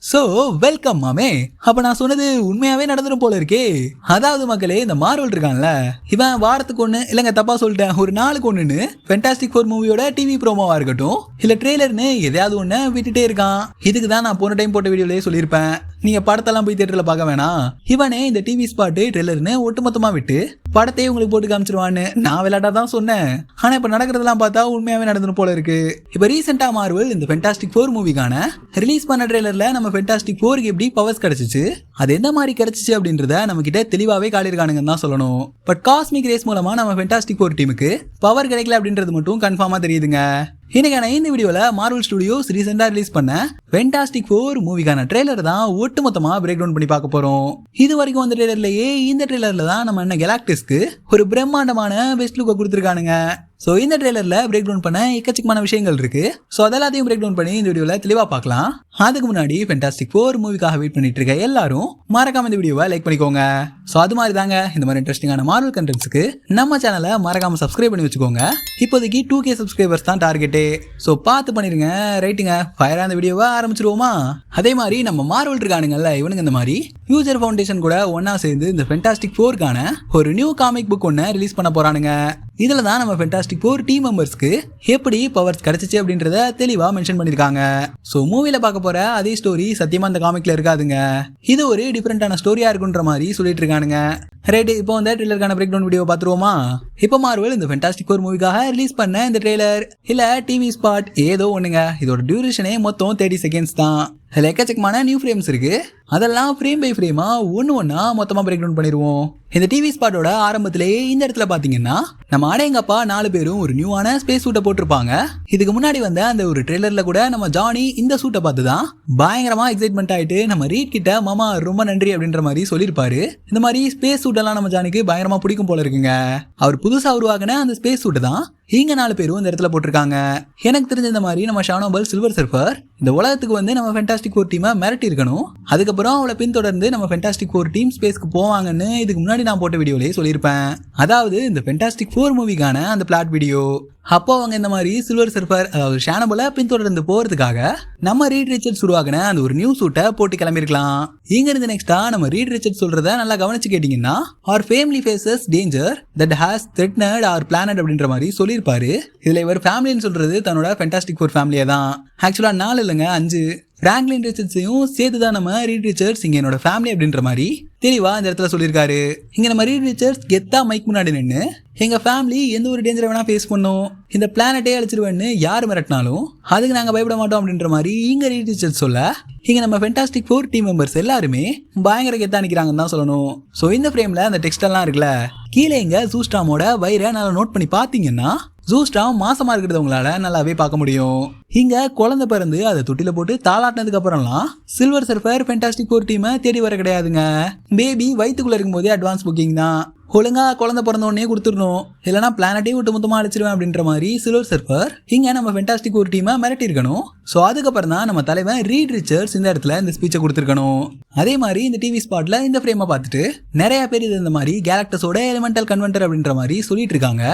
So welcome மாமே. அப்ப நான் சொன்னது உண்மையாவே நடந்துரும் போல இருக்கே. அதாவது மக்களே, இந்த மார்வல் இருக்கான்ல, இவன் வாரத்துக்கு ஒண்ணு இல்லங்க, தப்பா சொல்லிட்டேன், ஒரு நாளுக்கு ஒண்ணுன்னு ஃபேண்டாஸ்டிக் ஃபோர் மூவியோட டிவி ப்ரோமோவா இருக்கட்டும் இல்ல ட்ரெய்லர்னு எதையாவது ஒண்ணு விட்டுட்டே இருக்கான். இதுக்கு தான் நான் போன டைம் போட்ட வீடியோலயே சொல்லியிருப்பேன், நீங்க படத்தெல்லாம் போய் தியேட்டர்ல பார்க்க வேணாம், இவனே இந்த டிவி ஸ்பாட்டு ட்ரெய்லர்னு ஒட்டுமொத்தமா விட்டு படத்தையே உங்களுக்கு போட்டு காமிச்சிருவான்னு நான் விளையாட்டா தான் சொன்னேன். ஆனா இப்ப நடக்கிறதெல்லாம் பார்த்தா உண்மையாவே நடந்துரும் போல இருக்கு. இப்ப ரீசெண்டா மார்வல் இந்த ஃபேண்டாஸ்டிக் ஃபோர் மூவிக்கான ரிலீஸ் பண்ண ட்ரெய்லர்ல நம்ம ஃபேண்டாஸ்டிக் ஃபோருக்கு எப்படி பவர்ஸ் கிடைச்சிச்சு, அது எந்த மாதிரி கிடைச்சிச்சு அப்படின்றத நம்ம கிட்ட தெளிவாவே காட்டியிருக்கானுங்கன்னு தான் சொல்லணும். பட் காஸ்மிக் ரேஸ் மூலமா நம்ம ஃபேண்டாஸ்டிக் ஃபோர் டீமுக்கு பவர் கிடைக்கல அப்படின்றது மட்டும் கன்ஃபார்மா தெரியுதுங்க. இன்னைக்கான இந்த வீடியோல மார்வல் ஸ்டுடியோஸ் ரீசெண்டா ரிலீஸ் பண்ண ஃபேண்டாஸ்டிக் ஃபோர் மூவிக்கான ட்ரெய்லர் தான் ஒட்டுமொத்தமா பிரேக் டவுன் பண்ணி பார்க்க போறோம். இது வரைக்கும் வந்த ட்ரெய்லர்லயே இந்த ட்ரெய்லர்ல தான் நம்ம என்ன கேலாக்டிஸ்க்கு ஒரு பிரம்மாண்டமான பெஸ்ட் லுக்கை கொடுத்துருக்கானுங்க. ஸோ இந்த ட்ரெய்லர்ல பிரேக் டவுன் பண்ண எக்கச்சக்கமான விஷயங்கள் இருக்கு. ஸோ அதெல்லாத்தையும் பிரேக் டவுன் பண்ணி இந்த வீடியோல தெளிவா பார்க்கலாம். அதுக்கு முன்னாடி ஃபேண்டாஸ்டிக் ஃபோர் மூவிக்காக வெயிட் பண்ணிட்டு இருக்க எல்லாரும் மறக்காம இந்த வீடியோவை லைக் பண்ணிக்கோங்க. ஸோ அது மாதிரி தாங்க இந்த மாதிரி இன்ட்ரெஸ்டிங்கான மார்வல் கண்டென்ட்ஸ்க்கு நம்ம சேனலை மறக்காம சப்ஸ்கிரைப் பண்ணி வச்சுக்கோங்க. இப்போதைக்கு 2K சப்ஸ்கிரைபர்ஸ் தான் டார்கெட்டே. ஸோ பார்த்து பண்ணிருங்க. ரைட்டுங்க, ஃபயரா அந்த வீடியோவை ஆரம்பிச்சிருவோமா? அதே மாதிரி நம்ம மார்வல் இருக்கானுங்கல்ல, இவனுங்க இந்த மாதிரி யூசர் ஃபவுண்டேஷன் கூட ஒன்னா சேர்ந்து இந்த ஃபேண்டாஸ்டிக் ஃபோர்க்கான ஒரு நியூ காமிக் புக் ஒன்று ரிலீஸ் பண்ண போறானுங்க. இதுல தான் நம்ம ஃபேண்டாஸ்டிக் ஃபோர் டீம் மெம்பர்ஸ்க்கு எப்படி பவர்ஸ் கிடைச்சிச்சு அப்படின்றத தெளிவா மென்ஷன் பண்ணிருக்காங்க. ஸோ மூவில பார்க்க போற அதே ஸ்டோரி சத்தியமா அந்த காமிக்ல இருக்காதுங்க. இது ஒரு டிஃபரெண்டான ஸ்டோரியா இருக்குன்ற மாதிரி சொல்லிட்டு இருக்கானுங்க. ரைட், இப்போ வந்து ட்ரெய்லருக்கான பிரேக் டவுன் வீடியோ பார்த்துருவோமா? இப்போ மார்வல் இந்த ஃபேண்டாஸ்டிக் ஃபோர் மூவிக்காக ரிலீஸ் பண்ண இந்த ட்ரெய்லர் இல்ல டிவி ஸ்பாட் ஏதோ ஒண்ணுங்க, இதோட டியூரேஷனே மொத்தம் 30 செகண்ட்ஸ் தான். அதில் எக்கச்சக்கமான நியூ ஃப்ரேம்ஸ் இருக்கு. அதெல்லாம் ஃப்ரேம் பை ஃப்ரேமா ஒன்னா மொத்தமா பிரேக் டவுன் பண்ணிடுவோம். இந்த டிவி ஸ்பாட்டோட ஆரம்பத்திலேயே இந்த இடத்துல பாத்தீங்கன்னா நம்ம அடேங்கப்பா 4 பேரும் ஒரு நியூவான ஸ்பேஸ் சூட்டை போட்டிருப்பாங்க. இதுக்கு முன்னாடி வந்த அந்த ஒரு ட்ரெய்லர்ல கூட நம்ம ஜானி இந்த சூட்டை பார்த்து தான் பயங்கரமா எக்ஸைட்மெண்ட் ஆயிட்டு நம்ம ரீட் கிட்ட மாமா ரொம்ப நன்றி அப்படின்ற மாதிரி சொல்லியிருப்பாரு. இந்த மாதிரி ஸ்பேஸ் சூட் எல்லாம் நம்ம ஜானிக்கு பயங்கரமா பிடிக்கும் போல இருக்குங்க. அவர் புதுசா உருவாக்குன அந்த ஸ்பேஸ் சூட்டு தான் இங்க 4 பேரும் இந்த இடத்துல போட்டிருக்காங்க. எனக்கு தெரிஞ்ச இந்த மாதிரி நம்ம ஷானோபல் சில்வர் சர்ஃபர் இந்த உலகத்துக்கு வந்து நம்ம ஃபேண்டாஸ்டிக் ஃபோர் டீமை மிரட்டி இருக்கணும். அதுக்கப்புறம் அவளை பின்தொடர்ந்து நம்ம ஃபேண்டாஸ்டிக் ஃபோர் டீம் ஸ்பேஸ்க்கு போவாங்கன்னு இதுக்கு முன்னாடி நான் போட்ட வீடியோலயே சொல்லியிருப்பேன். அதாவது இந்த ஃபேண்டாஸ்டிக் ஃபோர் மூவிக்கான அந்த பிளாட் வீடியோ. அப்போ அவங்க இந்த மாதிரி சில்வர் சர்ஃபர் அதாவது ஷானோபலை பின்தொடர்ந்து போறதுக்காக நம்ம ரீட் ரிச்சர்ட்ஸ் உருவாக்குன அந்த ஒரு நியூ சூட்டை போட்டு கிளம்பிருக்கலாம். இங்க இருந்து நெக்ஸ்டா நம்ம ரீட் ரிச்சர்ட்ஸ் சொல்றத நல்லா கவனிச்சு கேட்டீங்கன்னா our family faces danger that has threatened our planet அப்படின்ற மாதிரி சொல்லியிருப்பாரு. இதுல இவர் ஃபேமிலின்னு சொல்றது தன்னோட ஃபேண்டாஸ்டிக் ஃபோர் ஃபேமிலியை தான். ஆக்சுவலா 4 இல்லைங்க 5 பிராங்க்லின் ரிச்சர்ட்ஸையும் சேர்த்துதான் நம்ம ரீட் ரிச்சர்ட்ஸ் இங்க என்னோட ஃபேமிலி அப்படின்ற மாதிரி தெளிவா இந்த இடத்துல சொல்லியிருக்காரு. இங்க நம்ம ரீட் ரிச்சர்ட்ஸ் கெத்தா மைக் முன்னாடி நின்று எங்க ஃபேமிலி எந்த ஒரு டேஞ்சரை வேணா ஃபேஸ் பண்ணோம், இந்த பிளானட்டே அழிச்சிருவேன்னு யார் மிரட்டினாலும் அதுக்கு நாங்க பயப்பட மாட்டோம் அப்படின்ற மாதிரி இங்க ரீட் ரிச்சர்ட்ஸ் சொல்ல, இங்க நம்ம ஃபேண்டாஸ்டிக் ஃபோர் டீம் மெம்பர்ஸ் எல்லாருமே பயங்கர கெத்தா நிக்கிறாங்கன்னு தான் சொல்லணும். ஸோ இந்த ஃப்ரேம்ல அந்த டெக்ஸ்ட் எல்லாம் இருக்குல்ல, கீழே இங்க ஜூஸ்டாமோட வயிறை நல்லா நோட் பண்ணி பாத்தீங்கன்னா ஜூஸ்டாம் மாசமா இருக்கிறத உங்களால நல்லாவே பார்க்க முடியும். இங்க குழந்தை பிறந்து அதை தொட்டில போட்டு தாளாட்டினதுக்கு அப்புறம்லாம் சில்வர் சர்ஃபர் ஃபேண்டாஸ்டிக் ஃபோர் டீமை தேடி வர கிடையாதுங்க. பேபி வயிற்றுக்குள்ள இருக்கும் போதே அட்வான்ஸ் புக்கிங் தான். ஒழுங்கா குழந்தை பிறந்த உடனே கொடுத்துடணும், இல்லைனா பிளானட்டே விட்டு மொத்தமா அழிச்சிருவேன் அப்படின்ற மாதிரி சில்வர் சர்ஃபர் இங்க நம்ம ஃபேண்டாஸ்டிக் ஒரு டீமை மிரட்டி இருக்கணும். ஸோ அதுக்கப்புறம் தான் நம்ம தலைவன் ரீட் ரிச்சர்ட்ஸ் இந்த இடத்துல இந்த ஸ்பீச்சை கொடுத்துருக்கணும். அதே மாதிரி இந்த டிவி ஸ்பாட்ல இந்த ஃப்ரேமை பார்த்துட்டு நிறைய பேர் இது இந்த மாதிரி கேலக்டஸோட எலிமெண்டல் கன்வெர்ட்டர் அப்படின்ற மாதிரி சொல்லிட்டு இருக்காங்க.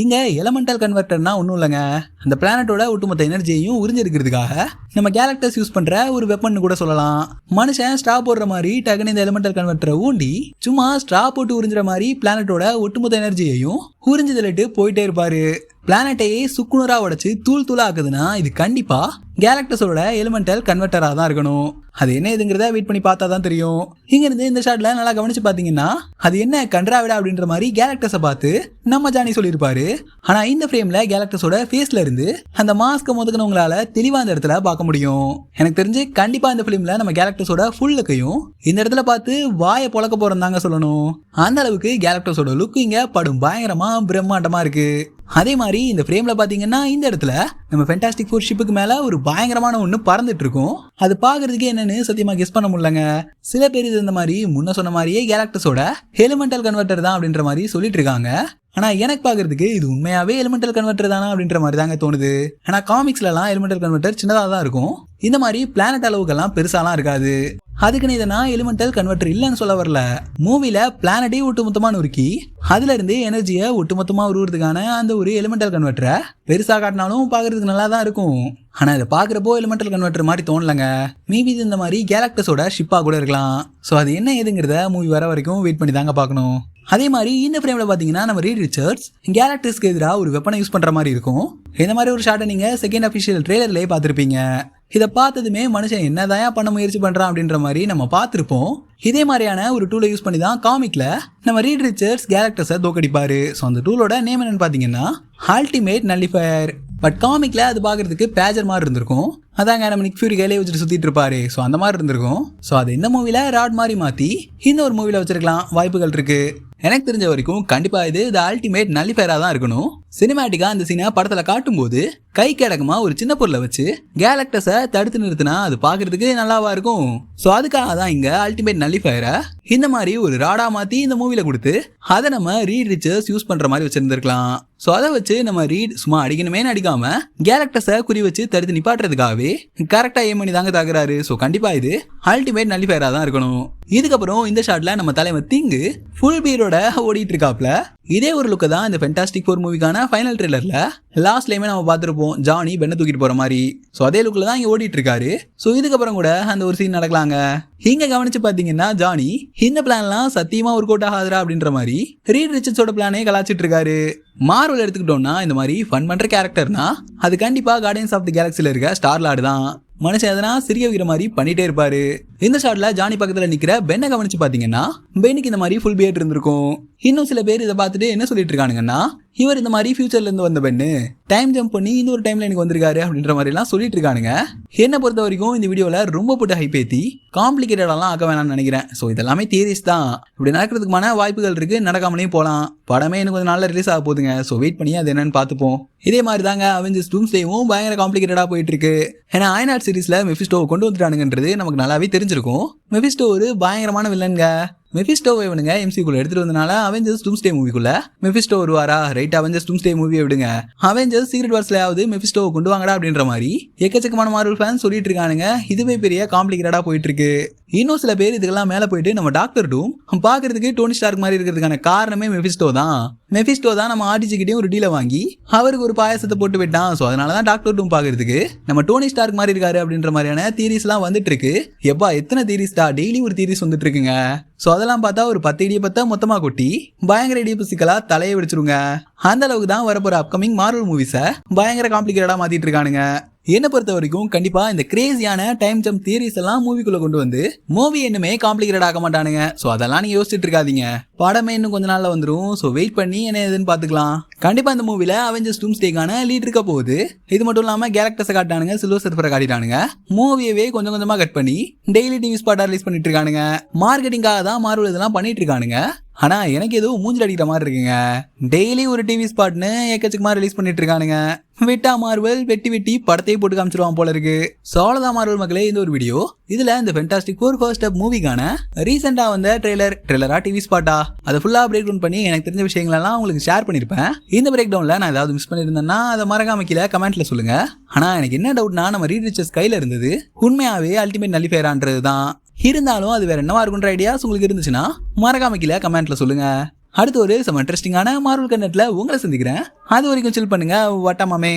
இங்க எலிமெண்டல் கன்வெர்ட்டர்னா ஒன்றும் இல்லைங்க, அந்த பிளானட்டோட ஒட்டுமொத்த எனர்ஜியையும் உறிஞ்செடுக்கிறதுக்காக நம்ம கேலக்டஸ் யூஸ் பண்ற ஒரு வெப்பன் கூட சொல்லலாம். மனுஷன் ஸ்ட்ரா போடுற மாதிரி டக்குன்னு இந்த எலிமெண்டல் கன்வெர்ட்டரை ஊண்டி சும்மா ஸ்ட்ரா போட்டு உறிஞ்சுற மாதிரி பிளானட்டோட ஒட்டுமொத்த எனர்ஜியையும் உறிஞ்சு தள்ளிட்டு போயிட்டே இருப்பாரு. பிளானட்டையே சுக்குநூறா உடைச்சு தூள் தூளா ஆக்குதுன்னா இது கண்டிப்பா கேலக்டஸோட எலிமெண்டல் கன்வெர்ட்டரா தான் இருக்கணும். அது என்ன இதுங்கிறத வெயிட் பண்ணி பார்த்தா தான் தெரியும். இங்க இருந்து இந்த ஷாட்ல நல்லா கவனிச்சு பாத்தீங்கன்னா அது என்ன கன்றாவிடா அப்படின்ற மாதிரி கேலக்டஸை பார்த்து நம்ம ஜானி சொல்லியிருப்பாரு. ஆனா இந்த ஃப்ரேம்ல கேலக்டஸோட ஃபேஸ்ல இருந்து அந்த மாஸ்க முதக்கணுங்களால தெளிவா இந்த இடத்துல பார்க்க முடியும். எனக்கு தெரிஞ்சு கண்டிப்பா இந்த ஃபிலிம்ல நம்ம கேலக்டஸோட ஃபுல் லுக்கையும் இந்த இடத்துல பார்த்து வாயை பொழக்க போறோம் தாங்க சொல்லணும். அந்த அளவுக்கு கேலக்டஸோட லுக் இங்க படும் பயங்கரமா பிரம்மாண்டமா இருக்கு. அதே மாதிரி இந்த ஃப்ரேம்ல பாத்தீங்கன்னா இந்த இடத்துல நம்ம ஃபேண்டாஸ்டிக் ஃபோர் ஷிப்புக்கு மேல ஒரு பயங்கரமான ஒண்ணு பறந்துட்டு இருக்கும். அது பாக்குறதுக்கு என்னன்னு சத்தியமா கெஸ் பண்ண முடியலங்க. சில பேர் இது இந்த மாதிரி முன்ன சொன்ன மாதிரியே கேலக்டஸோட எலிமெண்டல் கன்வெர்ட்டர் தான் அப்படின்ற மாதிரி சொல்லிட்டு இருக்காங்க. ஆனா எனக்கு பாக்குறதுக்கு இது உண்மையாவே எலிமெண்டல் கன்வெர்ட்டர் தானா அப்படின்ற மாதிரி தாங்க தோணுது. ஆனா காமிக்ஸ்ல எல்லாம் எலிமெண்டல் கன்வெர்ட்டர் சின்னதா தான் இருக்கும், இந்த மாதிரி பிளானட் அளவுக்கெல்லாம் பெருசாலாம் இருக்காது. அதுக்குன்னு இதை நான் எலிமெண்டல் கன்வெர்டர் இல்லைன்னு சொல்ல வரல. மூவில பிளானட்டே ஒட்டுமொத்தமா நொறுக்கி அதுல இருந்து எனர்ஜியை ஒட்டுமொத்தமா உருவதுக்கான அந்த ஒரு எலிமெண்டல் கன்வெர்டரை பெருசா காட்டினாலும் பாக்குறதுக்கு நல்லா தான் இருக்கும். ஆனா இதை பாக்குறப்போ எலிமெண்டல் கன்வெர்டர் மாதிரி தோணலங்க. மேபி இது இந்த மாதிரி கேலக்டஸோட ஷிப்பா கூட இருக்கலாம். ஸோ அது என்ன ஏதுங்கிறத மூவி வர வரைக்கும் வெயிட் பண்ணி தாங்க பார்க்கணும். அதே மாதிரி இந்த ஃப்ரேம்ல பாத்தீங்கன்னா நம்ம ரீட் ரிச்சர்ட்ஸ் கேலக்டஸ்க்கு எதிராக ஒரு வெப்பனை யூஸ் பண்ற மாதிரி இருக்கும். இந்த மாதிரி ஒரு ஷாட்டை நீங்க செகண்ட் அஃபிஷியல் ட்ரெய்லர்லயே பார்த்திருப்பீங்க. இதை பார்த்ததுமே மனுஷன் என்னதான் பண்ண முயற்சி பண்றான் அப்படின்ற மாதிரி நம்ம பார்த்திருப்போம். இதே மாதிரியான ஒரு டூலை யூஸ் பண்ணி தான் காமிக்ல நம்ம ரீட் ரிச்சர்ட்ஸ் கேலக்டஸை தோக்கடிப்பாரு. ஸோ அந்த டூலோட நேம் என்னன்னு பாத்தீங்கன்னா அல்டிமேட் நல்லிஃபயர். பட் காமிக்ல அது பாக்குறதுக்கு பேஜர் மாதிரி இருந்திருக்கும். அதாங்க நம்ம நிக் ஃபியூரி கையிலே வச்சுட்டு சுத்திட்டு இருப்பாரு. ஸோ அந்த மாதிரி இருந்திருக்கும். ஸோ அது இந்த மூவில ராட் மாதிரி மாத்தி இன்னொரு மூவில வச்சிருக்கலாம், வாய்ப்புகள் இருக்கு. எனக்கு தெரிஞ்ச வரைக்கும் கண்டிப்பா இது அல்டிமேட் நல்லிஃபயரா தான் இருக்கணும். சினிமேட்டிக்கா அந்த சீனை படத்துல காட்டும் போது கை கடகமா ஒரு சின்ன பொருளை வச்சு கேலக்டஸை தடுத்து நிறுத்தினா அது பாக்குறதுக்கு நல்லாவா இருக்கும். ஸோ அதுக்காக தான் இங்க அல்டிமேட் நல்லிஃபயரை இந்த மாதிரி ஒரு ராடா மாத்தி இந்த மூவில கொடுத்து அதை நம்ம ரீட் ரிச்சர்ஸ் யூஸ் பண்ற மாதிரி வச்சிருந்திருக்கலாம். ஸோ அதை வச்சு நம்ம ரீட் சும்மா அடிக்கணுமே அடிக்காம கேலக்டஸை குறி வச்சு தடுத்து நிப்பாட்டுறதுக்காகவே கரெக்டா ஏம் பண்ணி தாங்க தாக்குறாரு. ஸோ கண்டிப்பா இது அல்டிமேட் நல்லிஃபயரா தான் இருக்கணும். இதுக்கப்புறம் இந்த ஷாட்ல நம்ம தலைவர் திங்கு ஃபுல் பீரோட ஓடிட்டு இருக்காப்ல. இதே ஒரு லுக்கு தான் இந்த ஃபென்டாஸ்டிக் ஃபோர் மூவிக்கான ஃபைனல் ட்ரெய்லர்ல லாஸ்ட்லயுமே நம்ம பார்த்துருப்போம், ஜானி பெண்ணை தூக்கிட்டு போற மாதிரி. ஸோ அதே லுக்ல தான் இங்க ஓடிட்டு இருக்காரு. ஸோ இதுக்கப்புறம் கூட அந்த ஒரு சீன் நடக்கலாங்க. இங்க கவனிச்சு பாத்தீங்கன்னா ஜானி இந்த பிளான்லாம் சத்தியமா ஒர்க் அவுட் ஆகாதுரா அப்படின்ற மாதிரி ரீட் ரிச்சர்ட்ஸோட பிளானே கலாச்சிட்டு இருக்காரு. மார்வல் எடுத்துக்கிட்டோம்னா இந்த மாதிரி ஃபன் பண்ற கேரக்டர்னா அது கண்டிப்பா கார்டியன்ஸ் ஆஃப் தி கேலக்சில இருக்க ஸ்டார் லார்டு தான். மனுஷன் எதனா சிறிய வைக்கிற மாதிரி பண்ணிட்டே இருப்பாரு. இந்த ஷாட்ல ஜானி பக்கத்துல நிக்கிற பென்னை கவனிச்சு பாத்தீங்கன்னா பென்னுக்கு இந்த மாதிரி ஃபுல் பியர்ட் இருந்திருக்கும். இன்னும் சில பேர் இதை பார்த்துட்டு என்ன சொல்லிட்டு இருக்கானுங்கன்னா இவர் இந்த மாதிரி ஃபியூச்சர்ல இருந்து வந்த பெண்ணு டைம் ஜம்ப் பண்ணி இன்னொரு டைம்ல எனக்கு வந்திருக்காரு அப்படின்ற மாதிரி எல்லாம் சொல்லிட்டு இருக்கானுங்க. என்ன பொறுத்த வரைக்கும் இந்த வீடியோல ரொம்ப போட்டு ஹைப் ஏத்தி காம்ப்ளிகேட்டடெல்லாம் ஆக்க வேணாம்னு நினைக்கிறேன். ஸோ இதெல்லாமே தியரிஸ் தான். இப்படி நடக்கிறதுக்குமான வாய்ப்புகள் இருக்கு, நடக்காமலேயும் போகலாம். படமே எனக்கு கொஞ்சம் நாள்ல ரிலீஸ் ஆக போதுங்க. ஸோ வெயிட் பண்ணி அது என்னன்னு பார்த்துப்போம். இதே மாதிரி தாங்க அவெஞ்சர்ஸ் டூம்ஸ்டேவும் பயங்கர காம்ப்ளிகேட்டடா போயிட்டு இருக்கு. ஏன்னா அயனாட் சீரிஸ்ல மெஃபிஸ்டோவை கொண்டு வந்துட்டானுங்கன்றது நமக்கு நல்லாவே தெரிஞ்சிருக்கும். மெஃபிஸ்டோ ஒரு பயங்கரமான வில்லன்க. மெஃபிஸ்டோவை இவனுங்க எம்சிக்குள்ள எடுத்துட்டு வந்தனால அவெஞ்சர்ஸ் டூம்ஸ்டே மூவிக்குள்ள மெஃபிஸ்டோ வருவாரா? ரைட், அவெஞ்சர்ஸ் டூம்ஸ்டே மூவியை விடுங்க, அவெஞ்சர்ஸ் சீக்ரெட் வார்ஸ்லயாவது மெஃபிஸ்டோவை கொண்டு வாங்கடா அப்படின்ற மாதிரி எக்கச்சக்கமான மார்வல் ஃபேன்ஸ் சொல்லிட்டு இருக்கானுங்க. இதுவே பெரிய காம்ப்ளிகேட்டடா போயிட்டு இருக்கு. இன்னும் சில பேர் இதுக்கெல்லாம் மேல போயிட்டு நம்ம டாக்டர் டூம் பாக்குறதுக்கு டோனி ஸ்டார்க் மாதிரி இருக்கிறதுக்கான காரணமே மெஃபிஸ்டோ தான். மெஃபிஸ்டோ தான் நம்ம ஆர்டிஜிக்கிட்டையும் ஒரு டீலை வாங்கி அவருக்கு ஒரு பாயசத்தை போட்டு விட்டான். ஸோ அதனாலதான் டாக்டர் டூம் பாக்குறதுக்கு நம்ம டோனி ஸ்டார்க் மாதிரி இருக்காரு அப்படின்ற மாதிரியான தியரிஸ் எல்லாம் வந்துட்டு இருக்கு. எப்பா எத்தனை தியரிஸ் தான், டெய்லி ஒரு தியரிஸ் வந்துட்டு இருக்குங்க. ஸோ அதெல்லாம் பார்த்தா ஒரு 10 இடியப்பத்தை மொத்தமா கொட்டி பயங்கர இடியப்பு சிக்கலா தலையை வெடிச்சிருங்க. அந்த அளவுக்கு தான் வரப்போற அப்கமிங் மார்வல் மூவிஸை பயங்கர காம்ப்ளிகேட்டடா மாத்திட்டு இருக்கானுங்க. என்னை பொறுத்த வரைக்கும் கண்டிப்பா இந்த கிரேசியான டைம் ஜம்ப் தியரிஸ் எல்லாம் மூவிக்குள்ள கொண்டு வந்து மூவி இன்னுமே காம்ப்ளிகேட்டட் ஆக மாட்டானுங்க. ஸோ அதெல்லாம் நீங்க யோசிச்சுட்டு இருக்காதீங்க, படமே இன்னும் கொஞ்ச நாள்ல வந்துடும். ஸோ வெயிட் பண்ணி என்ன ஏதுன்னு பாத்துக்கலாம். கண்டிப்பா இந்த மூவில அவெஞ்சர்ஸ் டூம்ஸ்டேக்கான லீட் இருக்க போகுது. இது மட்டும் இல்லாம கேலக்டஸை காட்டானுங்க, சில்வர் சர்ஃபரை காட்டிட்டானுங்க. மூவியவே கொஞ்சம் கொஞ்சமா கட் பண்ணி டெய்லி டிவி ஸ்பாட்டா ரிலீஸ் பண்ணிட்டு இருக்கானுங்க. மார்க்கெட்டிங்காக தான் மார்வல் இதெல்லாம் பண்ணிட்டு இருக்கானுங்க. ஆனா எனக்கு ஏதோ மூஞ்சில் அடிக்கிற மாதிரி இருக்குங்க. டெய்லி ஒரு டிவி ஸ்பாட்னு எக்கச்சக்கமா ரிலீஸ் பண்ணிட்டு இருக்கானுங்க. வெட்டா மார்வல் வெட்டி வெட்டி படத்தையே போட்டு காமிச்சிருவான் போல இருக்கு. சோழதா மார்வல் மக்களே, இந்த ஒரு வீடியோ இதுல இந்த ஃபென்டாஸ்டிக் ஃபோர் ஃபர்ஸ்ட் ஸ்டெப் மூவிக்கான ரீசெண்டா வந்த ட்ரெய்லரா டிவி ஸ்பாட்டா அதை ஃபுல்லா பிரேக் டவுன் பண்ணி எனக்கு தெரிஞ்ச விஷயங்கள் எல்லாம் உங்களுக்கு ஷேர் பண்ணிருப்பேன். இந்த பிரேக் டவுன்ல நான் ஏதாவது மிஸ் பண்ணிருந்தேன்னா அதை மறக்காம கீழே கமெண்ட்ல சொல்லுங்க. ஆனா எனக்கு என்ன டவுட்னா நம்ம ரீட் ரிச்சர்ஸ் கையில இருந்தது உண்மையாவே அல்டிமேட் நல்லிஃபயரான்றது தான். இருந்தாலும் அது வேற என்னவா இருக்குன்ற ஐடியாஸ் உங்களுக்கு இருந்துச்சுன்னா மறக்காம கீழே கமெண்ட்ல சொல்லுங்க. அடுத்து ஒரு சம் இன்ட்ரெஸ்டிங்கான மார்வல் கண்டென்ட்ல உங்களை சந்திக்கிறேன். அது வரைக்கும் சில் பண்ணுங்க. வட்டமாமே.